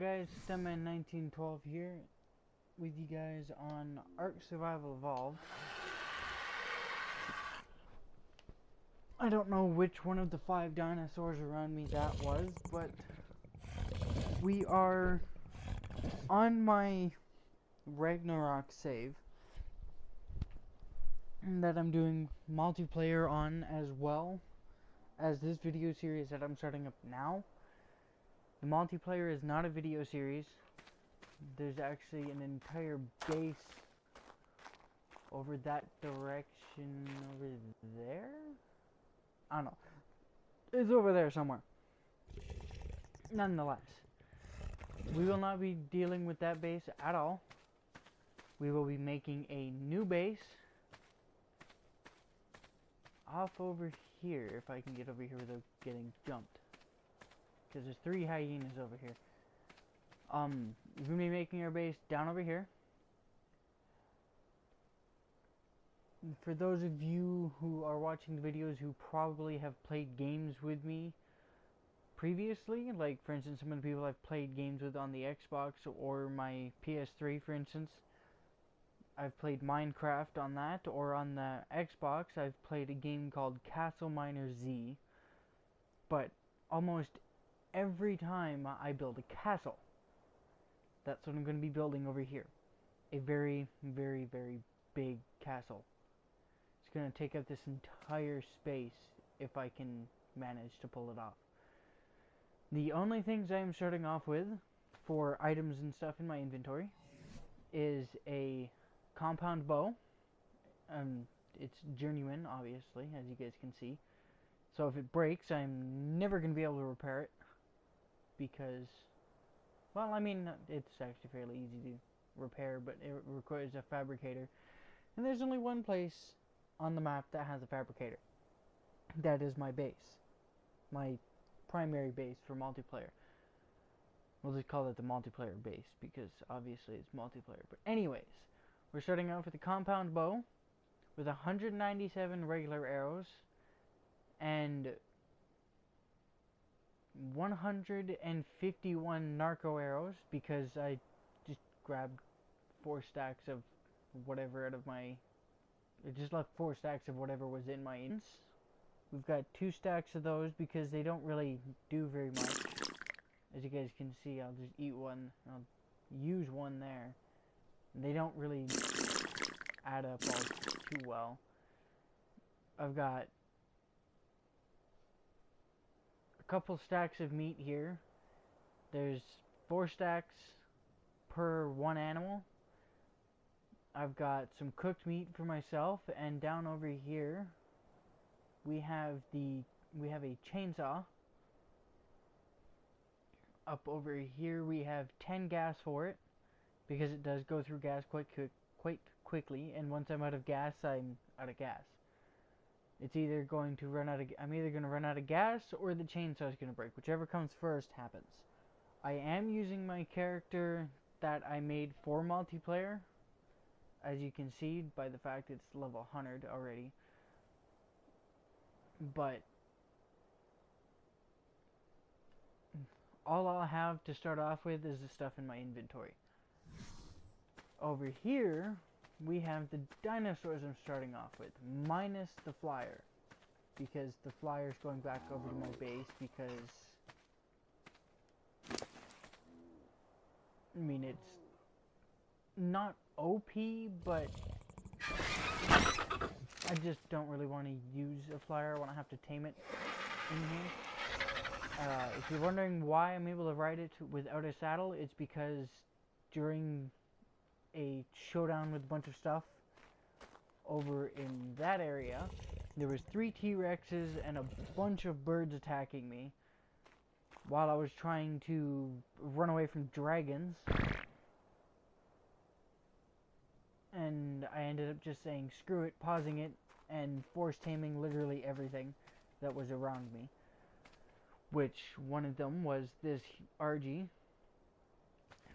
guys, Stuntman1912 here with you guys on ARK Survival Evolved. I don't know which one of the 5 dinosaurs around me that was, but we are on my Ragnarok save that I'm doing multiplayer on, as well as this video series that I'm starting up now. The multiplayer is not a video series. There's actually an entire base over that direction over there? I don't know. It's over there somewhere. Nonetheless, we will not be dealing with that base at all. We will be making a new base off over here, if I can get over here without getting jumped. Because there's 3 hyenas over here. We're going to be making our base down over here. For those of you who are watching the videos who probably have played games with me previously, like for instance some of the people I've played games with on the Xbox or my PS3 for instance, I've played Minecraft on that, or on the Xbox I've played a game called Castle Miner Z. But almost every time I build a castle, that's what I'm going to be building over here. A very, very, very big castle. It's going to take up this entire space if I can manage to pull it off. The only things I am starting off with for items and stuff in my inventory is a compound bow. It's genuine, obviously, as you guys can see. So if it breaks, I'm never going to be able to repair it. Because, well, I mean, it's actually fairly easy to repair, but it requires a fabricator. And there's only one place on the map that has a fabricator. That is my base. My primary base for multiplayer. We'll just call it the multiplayer base, because obviously it's multiplayer. But anyways, we're starting out with a compound bow with 197 regular arrows and 151 narco arrows, because I just grabbed 4 stacks of whatever out of my... I just left 4 stacks of whatever was in my ins. We've got 2 stacks of those because they don't really do very much. As you guys can see, I'll just eat one. I'll use one there. They don't really add up all too well. I've got a couple stacks of meat here. There's 4 stacks per 1 animal. I've got some cooked meat for myself, and down over here we have a chainsaw. Up over here we have 10 gas for it, because it does go through gas quite quickly, and once I'm out of gas, I'm out of gas. It's either going to run out of... I'm either going to run out of gas or the chainsaw is going to break. Whichever comes first happens. I am using my character that I made for multiplayer, as you can see by the fact it's level 100 already. But all I'll have to start off with is the stuff in my inventory. Over here we have the dinosaurs I'm starting off with, minus the flyer, because the flyer's going back over to my base, because I mean, it's not OP, but I just don't really want to use a flyer. I want to have to tame it in here. If you're wondering why I'm able to ride it without a saddle, it's because during a showdown with a bunch of stuff over in that area, there was 3 T-Rexes and a bunch of birds attacking me while I was trying to run away from dragons. And I ended up just saying screw it, pausing it, and force taming literally everything that was around me. Which one of them was this RG.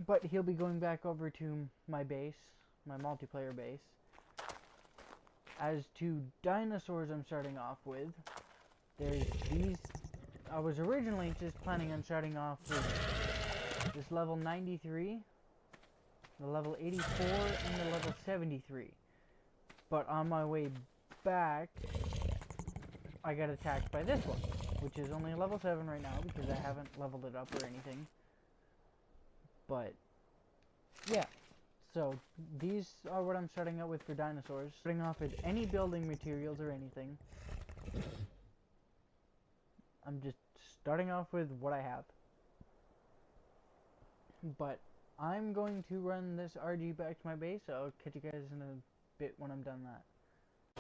But he'll be going back over to my base, my multiplayer base. As to dinosaurs I'm starting off with, there's these. I was originally just planning on starting off with this level 93, the level 84, and the level 73. But on my way back, I got attacked by this one, which is only a level 7 right now because I haven't leveled it up or anything. But, yeah. So, these are what I'm starting out with for dinosaurs. Starting off with any building materials or anything. I'm just starting off with what I have. But, I'm going to run this RG back to my base, so I'll catch you guys in a bit when I'm done that.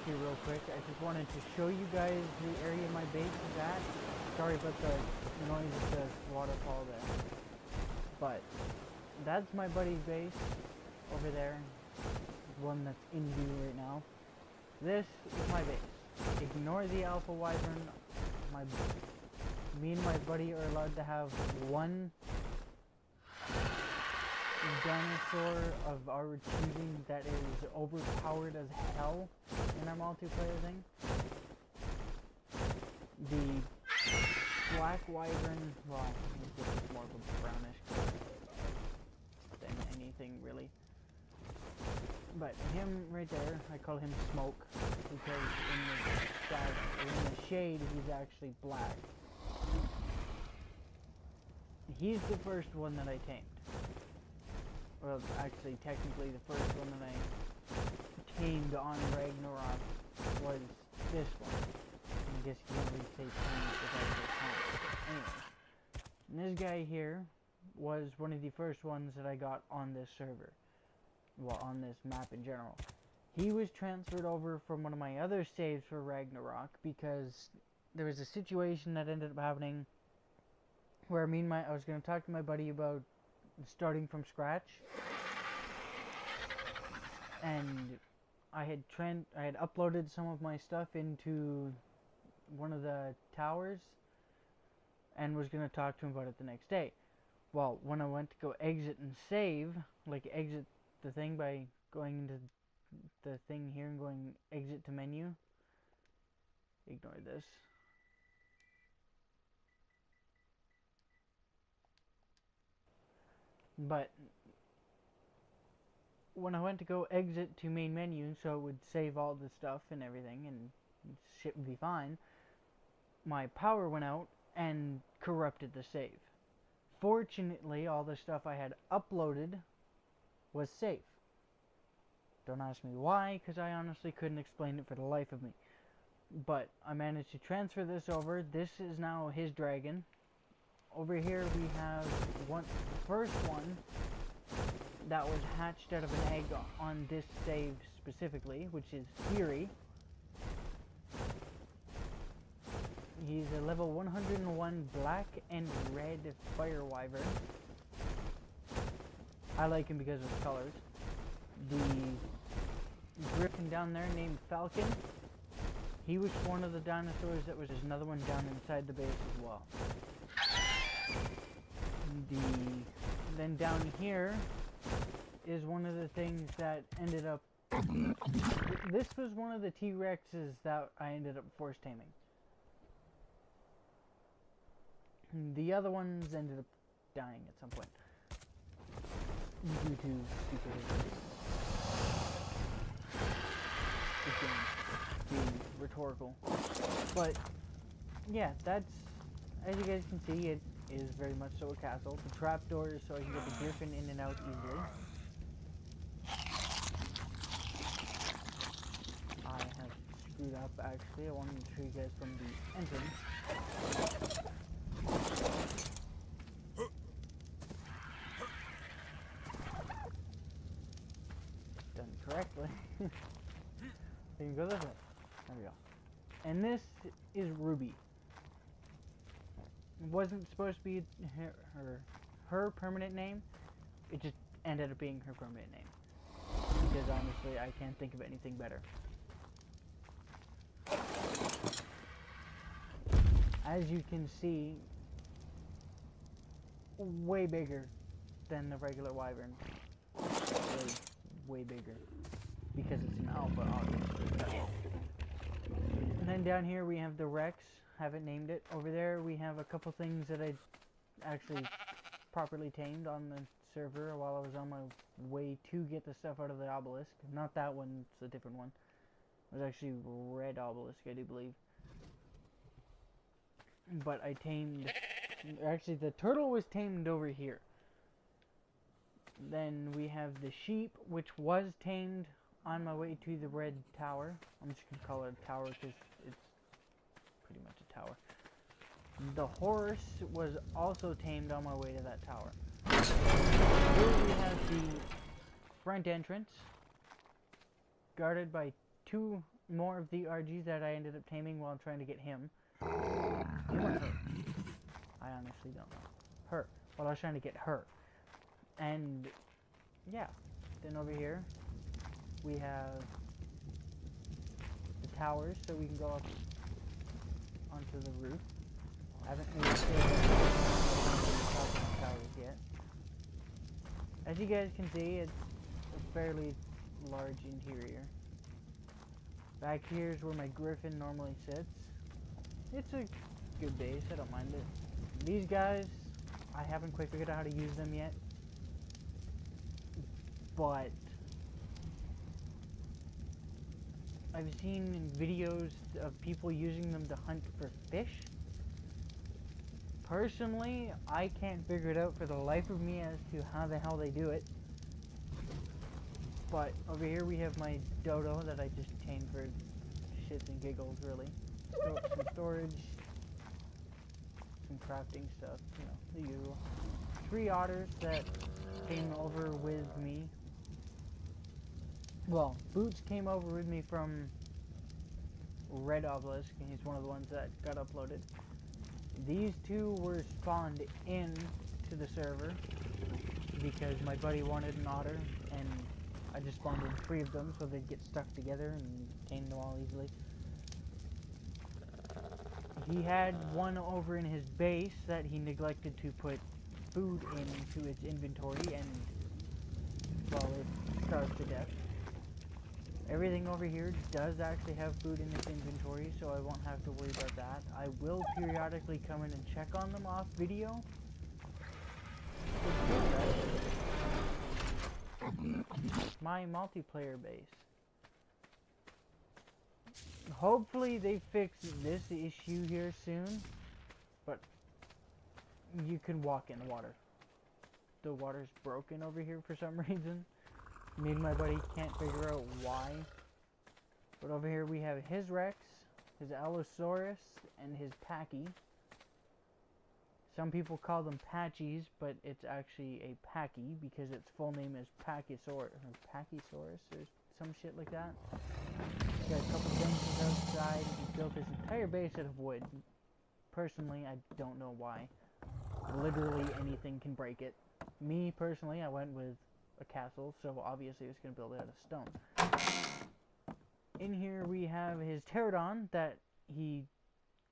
Okay, real quick, I just wanted to show you guys the area my base is at. Sorry about the noise of the waterfall there. But, that's my buddy's base over there. One that's in view right now. This is my base. Ignore the alpha wyvern. Me and my buddy are allowed to have one dinosaur of our choosing that is overpowered as hell in our multiplayer thing. The black wyvern, well, it's more of a brownish color than anything really. But him right there, I call him Smoke because in the shade he's actually black. He's the first one that I tamed. Well, actually, technically, the first one that I tamed on Ragnarok was this one. I guess you can't really say tamed without the time. Anyways, this guy here was one of the first ones that I got on this server. Well, on this map in general. He was transferred over from one of my other saves for Ragnarok because there was a situation that ended up happening where I was going to talk to my buddy about starting from scratch, and I had uploaded some of my stuff into one of the towers and was going to talk to him about it the next day. Well, when I went to go exit and save, like exit the thing by going into the thing here and going exit to menu, ignore this. But when I went to go exit to main menu so it would save all the stuff and everything and shit would be fine, my power went out and corrupted the save. Fortunately, all the stuff I had uploaded was safe. Don't ask me why, because I honestly couldn't explain it for the life of me. But I managed to transfer this over. This is now his dragon. Over here we have the first one that was hatched out of an egg on this save specifically, which is Fury. He's a level 101 black and red fire wyvern. I like him because of his colors. The griffin down there named Falcon, he was one of the dinosaurs that was there's another one down inside the base as well. Then down here is one of the things that ended up... This was one of the T-Rexes that I ended up force taming. The other ones ended up dying at some point. Due to stupidity. Being rhetorical. But, yeah, that's... As you guys can see, it is very much so a castle. The trapdoor is so I can get the griffin in and out easily. I have screwed up actually. I wanted to show you guys from the entrance. Done correctly. You can go this way. There we go. And this is Ruby. It wasn't supposed to be her permanent name. It just ended up being her permanent name. Because honestly, I can't think of anything better. As you can see, way bigger than the regular wyvern. Way bigger. Because it's an alpha, obviously. And then down here we have the Rex. Haven't named it. Over there we have a couple things that I actually properly tamed on the server while I was on my way to get the stuff out of the obelisk. Not that one, it's a different one. It was actually red obelisk, I do believe. But I tamed... Actually, the turtle was tamed over here. Then we have the sheep, which was tamed on my way to the red tower. I'm just going to call it a tower because it's pretty much a tower. The horse was also tamed on my way to that tower. Here we have the front entrance, guarded by 2 more of the RGs that I ended up taming while trying to get him. Him or her? I honestly don't know. Her. While I was trying to get her. And, yeah. Then over here, we have the towers, so we can go up onto the roof. I haven't really the towers yet. As you guys can see, it's a fairly large interior. Back here is where my griffin normally sits. It's a good base, I don't mind it. These guys, I haven't quite figured out how to use them yet. But I've seen videos of people using them to hunt for fish. Personally, I can't figure it out for the life of me as to how the hell they do it. But over here we have my dodo that I just tamed for shits and giggles, really. Some storage, some crafting stuff, you know, the usual. 3 otters that came over with me. Well, Boots came over with me from Red Obelisk, and he's one of the ones that got uploaded. These 2 were spawned in to the server because my buddy wanted an otter, and I just spawned in 3 of them so they'd get stuck together and tame them all easily. He had one over in his base that he neglected to put food into its inventory, and, well, it starved to death. Everything over here does actually have food in its inventory, so I won't have to worry about that. I will periodically come in and check on them off video. My multiplayer base. Hopefully they fix this issue here soon, but you can walk in water. The water's broken over here for some reason. Me and my buddy can't figure out why. But over here we have his Rex, his Allosaurus, and his Packy. Some people call them Patchies, but it's actually a Packy because its full name is Pachysaurus, or some shit like that. He's got a couple benches outside. He built his entire base out of wood. Personally, I don't know why. Literally anything can break it. Me, personally, I went with a castle, so obviously it's going to build it out of stone. In here we have his pterodon that he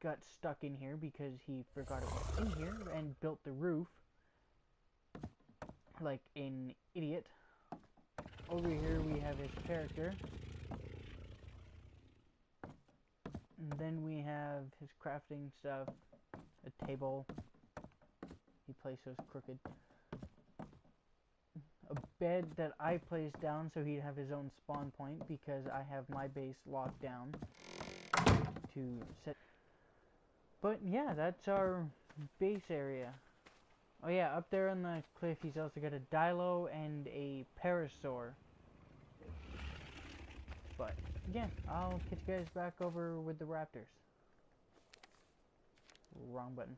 got stuck in here because he forgot it was in here and built the roof like an idiot. Over here we have his character. And then we have his crafting stuff, a table. He placed those crooked. A bed that I placed down so he'd have his own spawn point because I have my base locked down to set. But yeah, that's our base area. Oh yeah, up there on the cliff he's also got a Dilo and a Parasaur. But again, I'll catch you guys back over with the raptors. Wrong button.